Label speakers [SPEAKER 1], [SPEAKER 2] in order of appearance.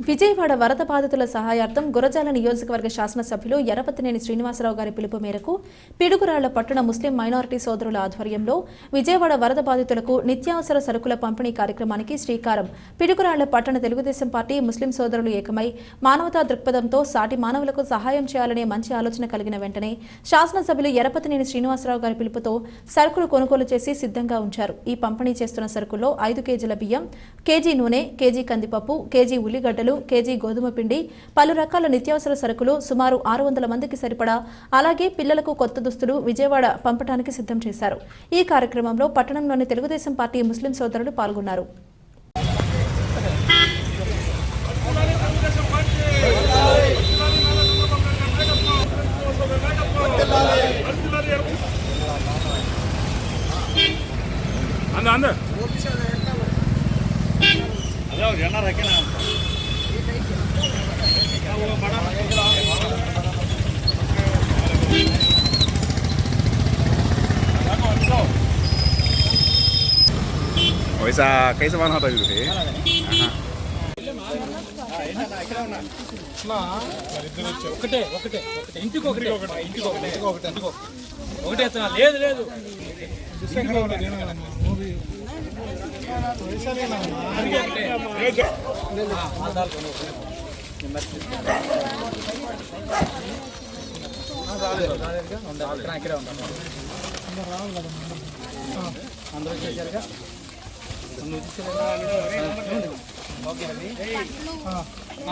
[SPEAKER 1] విజయవాడ వరద బాధితుల సహాయార్థం గురజాల నియోజకవర్గ శాసనసభ్యులు ఎర్రపతినేని శ్రీనివాసరావు గారి పిలుపు మేరకు పిడుగురాళ్ల పట్టణ ముస్లిం మైనారిటీ సోదరుల ఆధ్వర్యంలో విజయవాడ వరద బాధితులకు నిత్యావసర సరుకుల పంపిణీ కార్యక్రమానికి శ్రీకారం. పిడుగురాళ్ల పట్టణ తెలుగుదేశం పార్టీ ముస్లిం సోదరులు ఏకమై మానవతా దృక్పథంతో సాటి మానవులకు సహాయం చేయాలనే మంచి ఆలోచన కలిగిన వెంటనే శాసనసభ్యులు ఎర్రపతినేని శ్రీనివాసరావు గారి పిలుపుతో సరుకులు కొనుగోలు చేసి సిద్ధంగా ఉంచారు. ఈ పంపిణీ చేస్తున్న సరుకుల్లో 5 కేజీల బియ్యం, కేజీ నూనె, కేజీ కందిపప్పు, కేజీ ఉల్లిగడ్డలు, కేజీ గోధుమ పిండి, పలు రకాల నిత్యావసర సరుకులు సుమారు 600 మందికి సరిపడా, అలాగే పిల్లలకు కొత్త దుస్తులు విజయవాడ పంపడానికి సిద్ధం చేశారు. ఈ కార్యక్రమంలో పట్టణంలోని తెలుగుదేశం పార్టీ ముస్లిం సోదరులు పాల్గొన్నారు.
[SPEAKER 2] वैसा कैसे बना होता है
[SPEAKER 3] అందరూ